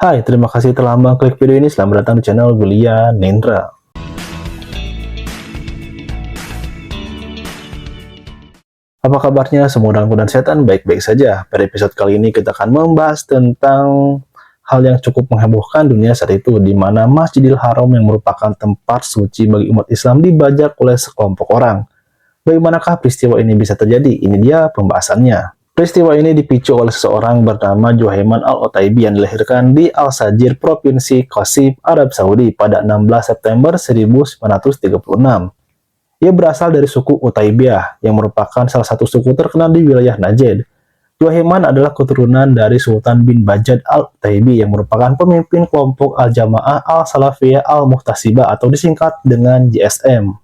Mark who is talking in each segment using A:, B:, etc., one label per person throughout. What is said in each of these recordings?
A: Hai, terima kasih telah mengklik video ini. Selamat datang di channel William Nendra. Apa kabarnya? Semua dalam keadaan sehat dan baik-baik saja. Pada episode kali ini kita akan membahas tentang hal yang cukup menghebohkan dunia saat itu, di mana Masjidil Haram yang merupakan tempat suci bagi umat Islam dibajak oleh sekelompok orang. Bagaimanakah peristiwa ini bisa terjadi? Ini dia pembahasannya. Peristiwa ini dipicu oleh seseorang bernama Juhaiman Al-Otaibi yang dilahirkan di Al-Sajir, Provinsi Qasib, Arab Saudi pada 16 September 1936. Ia berasal dari suku Utaibiyah, yang merupakan salah satu suku terkenal di wilayah Najd. Juhaiman adalah keturunan dari Sultan bin Bajad Al-Utaibi yang merupakan pemimpin kelompok Al-Jamaah Al-Salafiyah Al-Muhtasibah atau disingkat dengan JSM.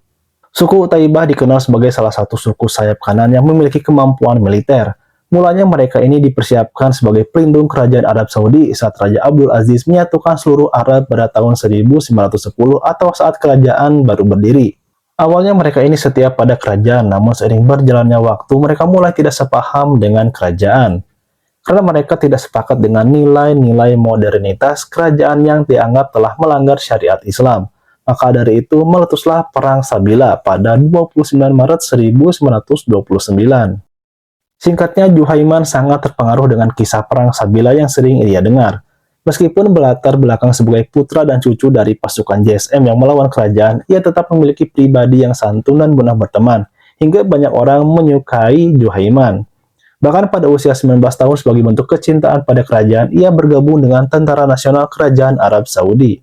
A: Suku Utaibah dikenal sebagai salah satu suku sayap kanan yang memiliki kemampuan militer. Mulanya mereka ini dipersiapkan sebagai pelindung kerajaan Arab Saudi saat Raja Abdul Aziz menyatukan seluruh Arab pada tahun 1910 atau saat kerajaan baru berdiri. Awalnya mereka ini setia pada kerajaan, namun seiring berjalannya waktu mereka mulai tidak sepaham dengan kerajaan. Karena mereka tidak sepakat dengan nilai-nilai modernitas kerajaan yang dianggap telah melanggar syariat Islam. Maka dari itu meletuslah Perang Sabila pada 29 Maret 1929. Singkatnya, Juhaiman sangat terpengaruh dengan kisah Perang Sabila yang sering ia dengar. Meskipun berlatar belakang sebagai putra dan cucu dari pasukan JSM yang melawan kerajaan, ia tetap memiliki pribadi yang santun dan mudah berteman, hingga banyak orang menyukai Juhaiman. Bahkan pada usia 19 tahun sebagai bentuk kecintaan pada kerajaan, ia bergabung dengan Tentara Nasional Kerajaan Arab Saudi.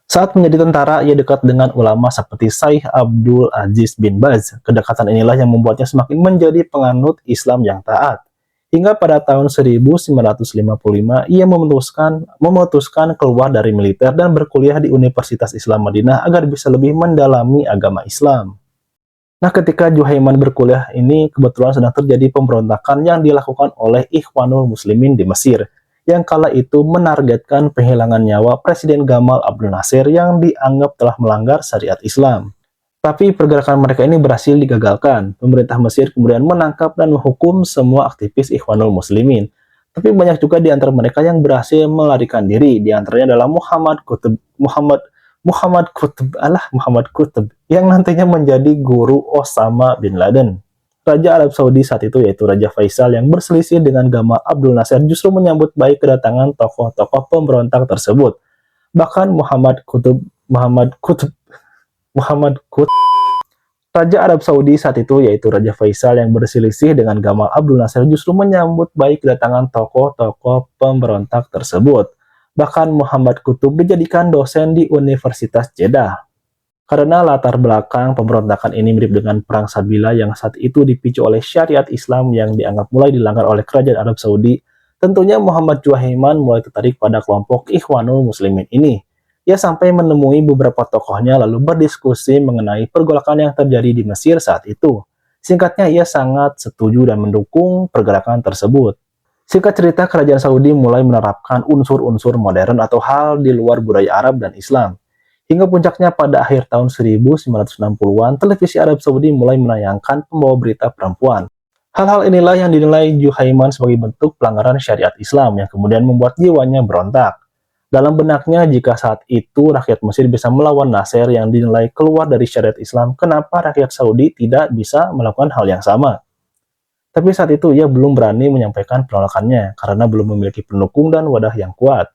A: Saat menjadi tentara, ia dekat dengan ulama seperti Syekh Abdul Aziz bin Baz. Kedekatan inilah yang membuatnya semakin menjadi penganut Islam yang taat. Hingga pada tahun 1955, ia memutuskan keluar dari militer dan berkuliah di Universitas Islam Madinah agar bisa lebih mendalami agama Islam. Nah, ketika Juhaiman berkuliah ini, kebetulan sedang terjadi pemberontakan yang dilakukan oleh Ikhwanul Muslimin di Mesir, yang kala itu menargetkan penghilangan nyawa Presiden Gamal Abdel Nasser yang dianggap telah melanggar syariat Islam. Tapi pergerakan mereka ini berhasil digagalkan. Pemerintah Mesir kemudian menangkap dan menghukum semua aktivis Ikhwanul Muslimin. Tapi banyak juga di antara mereka yang berhasil melarikan diri. Di antaranya adalah Muhammad Qutb yang nantinya menjadi guru Osama bin Laden. Raja Arab Saudi saat itu yaitu Raja Faisal yang berselisih dengan Gamal Abdel Nasser justru menyambut baik kedatangan tokoh-tokoh pemberontak tersebut. Bahkan Raja Arab Saudi saat itu yaitu Raja Faisal yang berselisih dengan Gamal Abdel Nasser justru menyambut baik kedatangan tokoh-tokoh pemberontak tersebut. Bahkan Muhammad Qutb dijadikan dosen di Universitas Jeddah. Karena latar belakang pemberontakan ini mirip dengan Perang Sabila yang saat itu dipicu oleh syariat Islam yang dianggap mulai dilanggar oleh kerajaan Arab Saudi, tentunya Muhammad Juhaiman mulai tertarik pada kelompok Ikhwanul Muslimin ini. Ia sampai menemui beberapa tokohnya lalu berdiskusi mengenai pergolakan yang terjadi di Mesir saat itu. Singkatnya, ia sangat setuju dan mendukung pergerakan tersebut. Singkat cerita, kerajaan Saudi mulai menerapkan unsur-unsur modern atau hal di luar budaya Arab dan Islam. Hingga puncaknya pada akhir tahun 1960-an, televisi Arab Saudi mulai menayangkan pembawa berita perempuan. Hal-hal inilah yang dinilai Juhaiman sebagai bentuk pelanggaran syariat Islam yang kemudian membuat jiwanya berontak. Dalam benaknya, jika saat itu rakyat Mesir bisa melawan Nasser yang dinilai keluar dari syariat Islam, kenapa rakyat Saudi tidak bisa melakukan hal yang sama? Tapi saat itu ia belum berani menyampaikan penolakannya karena belum memiliki pendukung dan wadah yang kuat.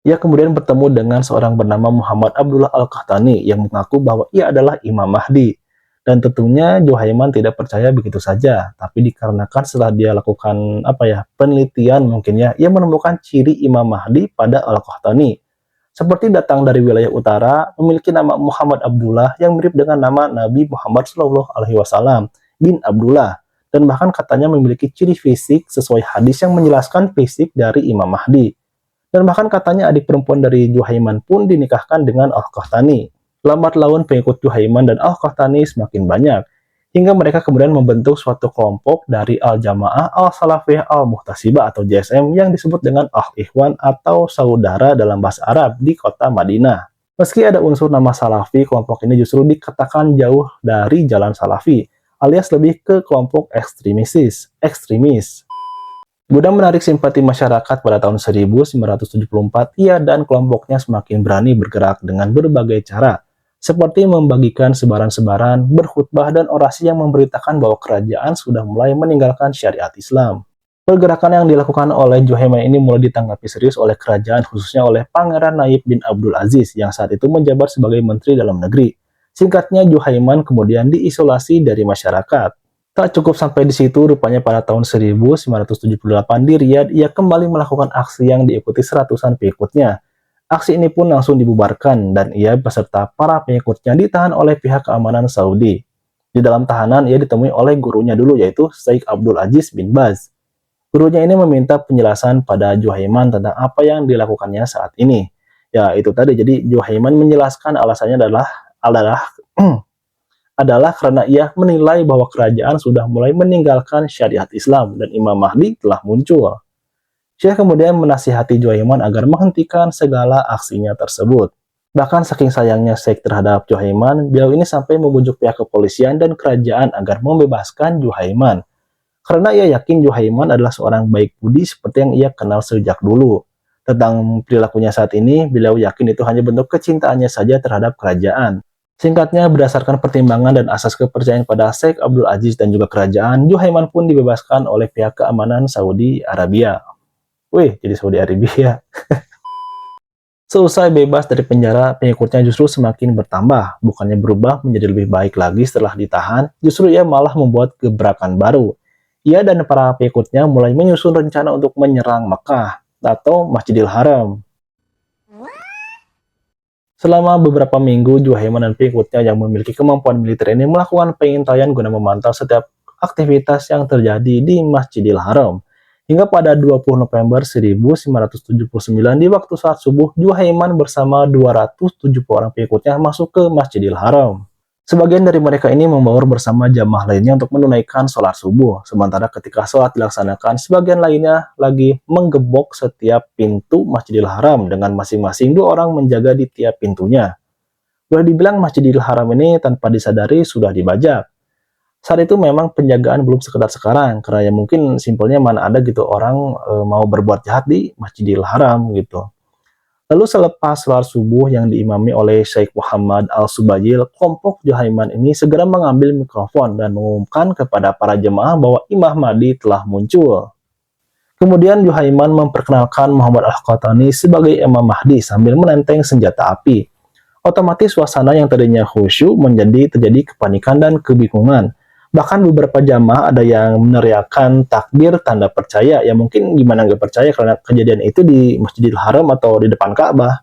A: Ia kemudian bertemu dengan seorang bernama Muhammad Abdullah Al-Qahtani yang mengaku bahwa ia adalah Imam Mahdi. Dan tentunya Juhaiman tidak percaya begitu saja, tapi dikarenakan setelah dia lakukan penelitian mungkinnya, ia menemukan ciri Imam Mahdi pada Al-Qahtani. Seperti datang dari wilayah utara, memiliki nama Muhammad Abdullah yang mirip dengan nama Nabi Muhammad SAW bin Abdullah, dan bahkan katanya memiliki ciri fisik sesuai hadis yang menjelaskan fisik dari Imam Mahdi. Dan bahkan katanya adik perempuan dari Juhaiman pun dinikahkan dengan Al-Qahtani. Lambat laun pengikut Juhaiman dan Al-Qahtani semakin banyak, hingga mereka kemudian membentuk suatu kelompok dari Al-Jamaah Al-Salafiyah Al-Muhtasibah atau JSM yang disebut dengan Al-Ikhwan atau saudara dalam bahasa Arab di kota Madinah. Meski ada unsur nama Salafi, kelompok ini justru dikatakan jauh dari jalan Salafi, alias lebih ke kelompok ekstremis. Guna menarik simpati masyarakat pada tahun 1974, ia dan kelompoknya semakin berani bergerak dengan berbagai cara, seperti membagikan sebaran-sebaran, berkhutbah, dan orasi yang memberitakan bahwa kerajaan sudah mulai meninggalkan syariat Islam. Pergerakan yang dilakukan oleh Juhaiman ini mulai ditanggapi serius oleh kerajaan, khususnya oleh Pangeran Naib bin Abdul Aziz yang saat itu menjabat sebagai Menteri Dalam Negeri. Singkatnya, Juhaiman kemudian diisolasi dari masyarakat. Tak cukup sampai di situ, rupanya pada tahun 1978 di Riyadh, ia kembali melakukan aksi yang diikuti seratusan pengikutnya. Aksi ini pun langsung dibubarkan, dan ia beserta para pengikutnya ditahan oleh pihak keamanan Saudi. Di dalam tahanan, ia ditemui oleh gurunya dulu, yaitu Sheikh Abdul Aziz bin Baz. Gurunya ini meminta penjelasan pada Juhaiman tentang apa yang dilakukannya saat ini. Ya, itu tadi. Jadi, Juhaiman menjelaskan alasannya adalah karena ia menilai bahwa kerajaan sudah mulai meninggalkan syariat Islam dan Imam Mahdi telah muncul. Syekh kemudian menasihati Juhaiman agar menghentikan segala aksinya tersebut. Bahkan saking sayangnya Syekh terhadap Juhaiman, beliau ini sampai membujuk pihak kepolisian dan kerajaan agar membebaskan Juhaiman. Karena ia yakin Juhaiman adalah seorang baik budi seperti yang ia kenal sejak dulu. Tentang perilakunya saat ini, beliau yakin itu hanya bentuk kecintaannya saja terhadap kerajaan. Singkatnya, berdasarkan pertimbangan dan asas kepercayaan pada Sheikh Abdul Aziz dan juga kerajaan, Juhaiman pun dibebaskan oleh pihak keamanan Saudi Arabia. Wih, jadi Saudi Arabia. Seusai bebas dari penjara, pengikutnya justru semakin bertambah. Bukannya berubah menjadi lebih baik lagi setelah ditahan, justru ia malah membuat gebrakan baru. Ia dan para pengikutnya mulai menyusun rencana untuk menyerang Mekah atau Masjidil Haram. Selama beberapa minggu, Juhaiman dan pengikutnya yang memiliki kemampuan militer ini melakukan pengintaian guna memantau setiap aktivitas yang terjadi di Masjidil Haram. Hingga pada 20 November 1979 di waktu saat subuh, Juhaiman bersama 270 orang pengikutnya masuk ke Masjidil Haram. Sebagian dari mereka ini membaur bersama jamaah lainnya untuk menunaikan sholat subuh, sementara ketika sholat dilaksanakan, sebagian lainnya lagi menggebok setiap pintu Masjidil Haram dengan masing-masing 2 orang menjaga di tiap pintunya. Boleh dibilang Masjidil Haram ini tanpa disadari sudah dibajak. Saat itu memang penjagaan belum sekedar sekarang, karena ya mungkin simpelnya mana ada gitu orang mau berbuat jahat di Masjidil Haram gitu. Lalu selepas sholat subuh yang diimami oleh Syekh Muhammad Al-Subayil, kelompok Juhaiman ini segera mengambil mikrofon dan mengumumkan kepada para jemaah bahwa Imam Mahdi telah muncul. Kemudian Juhaiman memperkenalkan Muhammad Al-Qahtani sebagai Imam Mahdi sambil menenteng senjata api. Otomatis suasana yang tadinya khusyuk terjadi kepanikan dan kebingungan. Bahkan beberapa jamaah ada yang meneriakkan takbir tanda percaya. Ya mungkin gimana nggak percaya karena kejadian itu di Masjidil Haram atau di depan Ka'bah.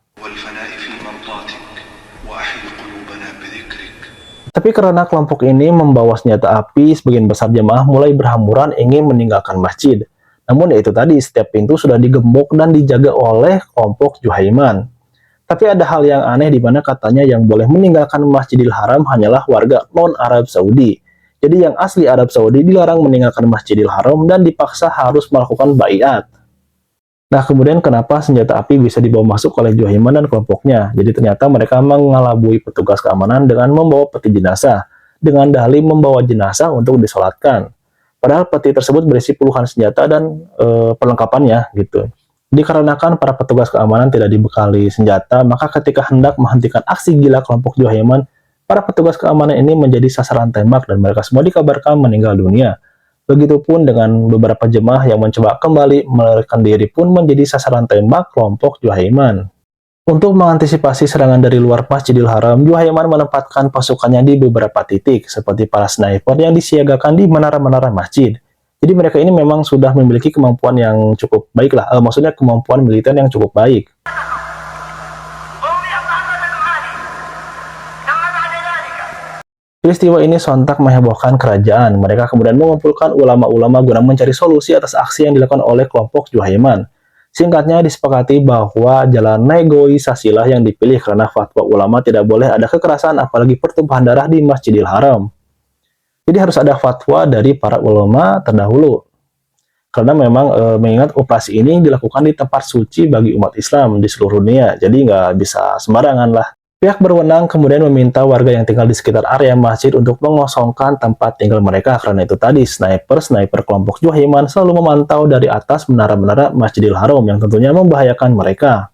A: Tapi karena kelompok ini membawa senjata api, sebagian besar jamaah mulai berhamburan ingin meninggalkan masjid. Namun ya itu tadi, setiap pintu sudah digembok dan dijaga oleh kelompok Juhaiman. Tapi ada hal yang aneh di mana katanya yang boleh meninggalkan Masjidil Haram hanyalah warga non-Arab Saudi. Jadi yang asli Arab Saudi dilarang meninggalkan Masjidil Haram dan dipaksa harus melakukan baiat. Nah, kemudian kenapa senjata api bisa dibawa masuk oleh Juhaiman dan kelompoknya? Jadi ternyata mereka mengelabui petugas keamanan dengan membawa peti jenazah, dengan dalih membawa jenazah untuk disolatkan. Padahal peti tersebut berisi puluhan senjata dan perlengkapannya gitu. Dikarenakan para petugas keamanan tidak dibekali senjata, maka ketika hendak menghentikan aksi gila kelompok Juhaiman, para petugas keamanan ini menjadi sasaran tembak dan mereka semua dikabarkan meninggal dunia. Begitupun dengan beberapa jemaah yang mencoba kembali melarikan diri pun menjadi sasaran tembak kelompok Juhaiman. Untuk mengantisipasi serangan dari luar Masjidil Haram, Juhaiman menempatkan pasukannya di beberapa titik, seperti para sniper yang disiagakan di menara-menara masjid. Jadi mereka ini memang sudah memiliki kemampuan yang cukup baik lah, maksudnya kemampuan militer yang cukup baik. Peristiwa ini sontak menghebohkan kerajaan. Mereka kemudian mengumpulkan ulama-ulama guna mencari solusi atas aksi yang dilakukan oleh kelompok Juhaiman. Singkatnya disepakati bahwa jalan negosiasilah yang dipilih karena fatwa ulama tidak boleh ada kekerasan apalagi pertumpahan darah di Masjidil Haram. Jadi harus ada fatwa dari para ulama terdahulu. Karena memang mengingat operasi ini dilakukan di tempat suci bagi umat Islam di seluruh dunia. Jadi nggak bisa sembarangan lah. Pihak berwenang kemudian meminta warga yang tinggal di sekitar area masjid untuk mengosongkan tempat tinggal mereka karena itu tadi sniper kelompok Juhaiman selalu memantau dari atas menara-menara Masjidil Haram yang tentunya membahayakan mereka.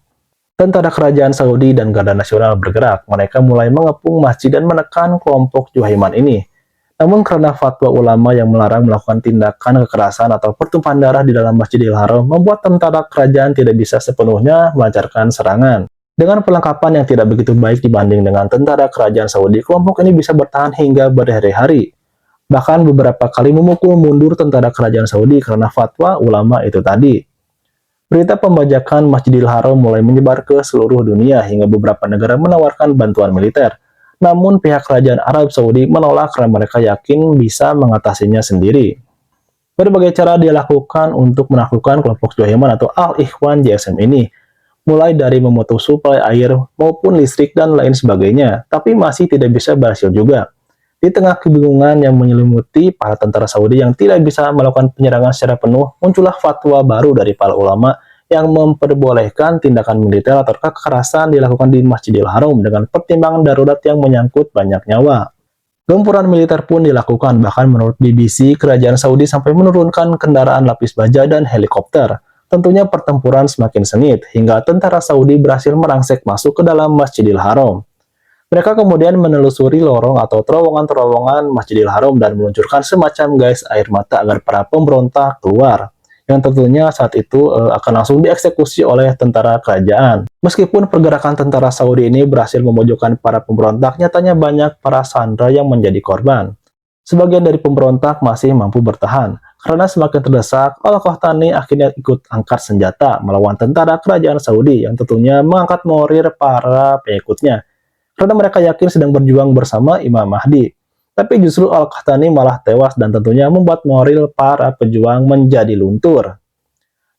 A: Tentara kerajaan Saudi dan Garda Nasional bergerak, mereka mulai mengepung masjid dan menekan kelompok Juhaiman ini. Namun karena fatwa ulama yang melarang melakukan tindakan kekerasan atau pertumpahan darah di dalam Masjidil Haram membuat tentara kerajaan tidak bisa sepenuhnya melancarkan serangan. Dengan perlengkapan yang tidak begitu baik dibanding dengan tentara kerajaan Saudi, kelompok ini bisa bertahan hingga berhari-hari. Bahkan beberapa kali memukul mundur tentara kerajaan Saudi karena fatwa ulama itu tadi. Berita pembajakan Masjidil Haram mulai menyebar ke seluruh dunia hingga beberapa negara menawarkan bantuan militer. Namun pihak kerajaan Arab Saudi menolak karena mereka yakin bisa mengatasinya sendiri. Berbagai cara dilakukan untuk menaklukkan kelompok Juhaiman atau Al-Ikhwan JSM ini, mulai dari memutus suplai air maupun listrik dan lain sebagainya, tapi masih tidak bisa berhasil juga. Di tengah kebingungan yang menyelimuti para tentara Saudi yang tidak bisa melakukan penyerangan secara penuh, muncullah fatwa baru dari para ulama yang memperbolehkan tindakan militer atau kekerasan dilakukan di Masjidil Haram dengan pertimbangan darurat yang menyangkut banyak nyawa. Gempuran militer pun dilakukan, bahkan menurut BBC, kerajaan Saudi sampai menurunkan kendaraan lapis baja dan helikopter. Tentunya pertempuran semakin sengit, hingga tentara Saudi berhasil merangsek masuk ke dalam Masjidil Haram. Mereka kemudian menelusuri lorong atau terowongan-terowongan Masjidil Haram dan meluncurkan semacam gas air mata agar para pemberontak keluar, yang tentunya saat itu akan langsung dieksekusi oleh tentara kerajaan. Meskipun pergerakan tentara Saudi ini berhasil memojokkan para pemberontak, nyatanya banyak para sandera yang menjadi korban. Sebagian dari pemberontak masih mampu bertahan. Karena semakin terdesak, Al-Qahtani akhirnya ikut angkat senjata melawan tentara kerajaan Saudi yang tentunya mengangkat morir para pengikutnya. Karena mereka yakin sedang berjuang bersama Imam Mahdi. Tapi justru Al-Qahtani malah tewas dan tentunya membuat moral para pejuang menjadi luntur.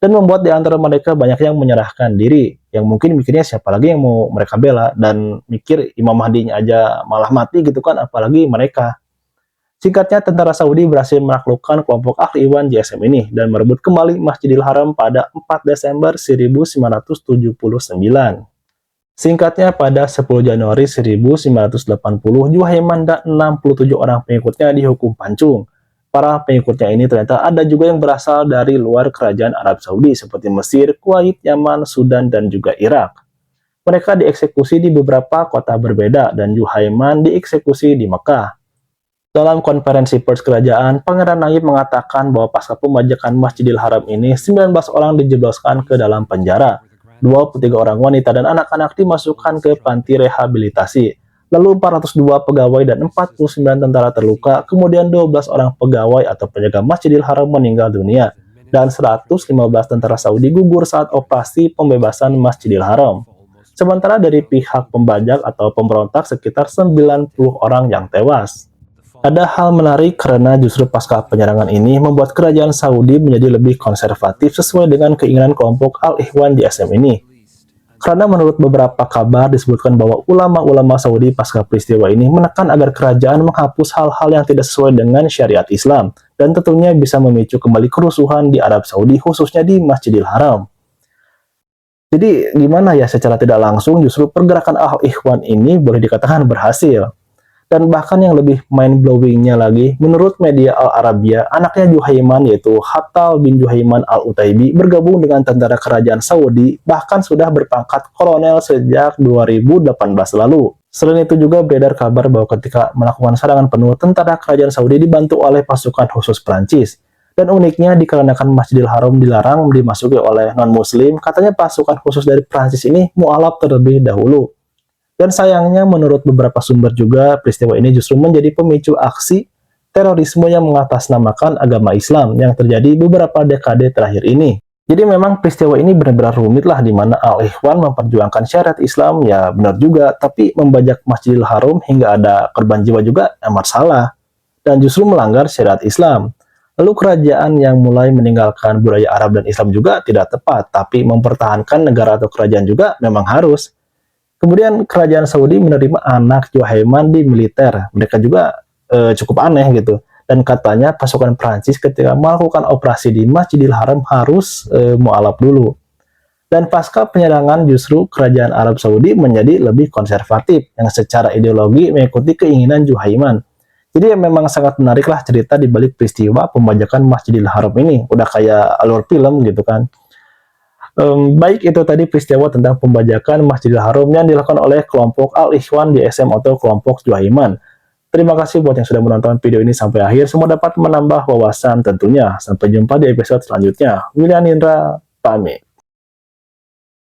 A: Dan membuat di antara mereka banyak yang menyerahkan diri. Yang mungkin mikirnya siapa lagi yang mau mereka bela. Dan mikir Imam Mahdinya aja malah mati gitu kan, apalagi mereka. Singkatnya, tentara Saudi berhasil menaklukkan kelompok Al-Ikhwan JSM ini dan merebut kembali Masjidil Haram pada 4 Desember 1979. Singkatnya, pada 10 Januari 1980, Juhaiman dan 67 orang pengikutnya dihukum pancung. Para pengikutnya ini ternyata ada juga yang berasal dari luar kerajaan Arab Saudi seperti Mesir, Kuwait, Yaman, Sudan, dan juga Irak. Mereka dieksekusi di beberapa kota berbeda dan Juhaiman dieksekusi di Mekah. Dalam konferensi pers kerajaan, Pangeran Nayib mengatakan bahwa pasca pembajakan Masjidil Haram ini, 19 orang dijebloskan ke dalam penjara. 23 orang wanita dan anak-anak dimasukkan ke panti rehabilitasi. Lalu 402 pegawai dan 49 tentara terluka, kemudian 12 orang pegawai atau penjaga Masjidil Haram meninggal dunia, dan 115 tentara Saudi gugur saat operasi pembebasan Masjidil Haram. Sementara dari pihak pembajak atau pemberontak sekitar 90 orang yang tewas. Ada hal menarik karena justru pasca penyerangan ini membuat kerajaan Saudi menjadi lebih konservatif sesuai dengan keinginan kelompok Al-Ikhwan JSM ini. Karena menurut beberapa kabar disebutkan bahwa ulama-ulama Saudi pasca peristiwa ini menekan agar kerajaan menghapus hal-hal yang tidak sesuai dengan syariat Islam dan tentunya bisa memicu kembali kerusuhan di Arab Saudi khususnya di Masjidil Haram. Jadi gimana ya, secara tidak langsung justru pergerakan Al-Ikhwan ini boleh dikatakan berhasil. Dan bahkan yang lebih mind-blowing-nya lagi, menurut media Al-Arabia, anaknya Juhaiman yaitu Hattal bin Juhaiman Al-Utaibi bergabung dengan tentara kerajaan Saudi, bahkan sudah berpangkat kolonel sejak 2018 lalu. Selain itu juga beredar kabar bahwa ketika melakukan serangan penuh, tentara kerajaan Saudi dibantu oleh pasukan khusus Prancis. Dan uniknya, dikarenakan Masjidil Haram dilarang dimasuki oleh non-muslim, katanya pasukan khusus dari Prancis ini mualaf terlebih dahulu. Dan sayangnya menurut beberapa sumber juga, peristiwa ini justru menjadi pemicu aksi terorisme yang mengatasnamakan agama Islam yang terjadi beberapa dekade terakhir ini. Jadi memang peristiwa ini benar-benar rumit lah, di mana Al-Ikhwan memperjuangkan syariat Islam, ya benar juga, tapi membajak Masjidil Haram hingga ada korban jiwa juga amat salah, dan justru melanggar syariat Islam. Lalu kerajaan yang mulai meninggalkan budaya Arab dan Islam juga tidak tepat, tapi mempertahankan negara atau kerajaan juga memang harus. Kemudian kerajaan Saudi menerima anak Juhaiman di militer. Mereka juga cukup aneh gitu. Dan katanya pasukan Prancis ketika melakukan operasi di Masjidil Haram harus mualaf dulu. Dan pasca penyerangan justru kerajaan Arab Saudi menjadi lebih konservatif yang secara ideologi mengikuti keinginan Juhaiman. Jadi memang sangat menarik lah cerita di balik peristiwa pembajakan Masjidil Haram ini. Udah kayak alur film gitu kan. Baik itu tadi peristiwa tentang pembajakan Masjidil Haram yang dilakukan oleh kelompok Al-Ikhwan di SM atau kelompok Juhaiman. Terima kasih buat yang sudah menonton video ini sampai akhir. Semua dapat menambah wawasan tentunya. Sampai jumpa di episode selanjutnya. William Indra, pamit.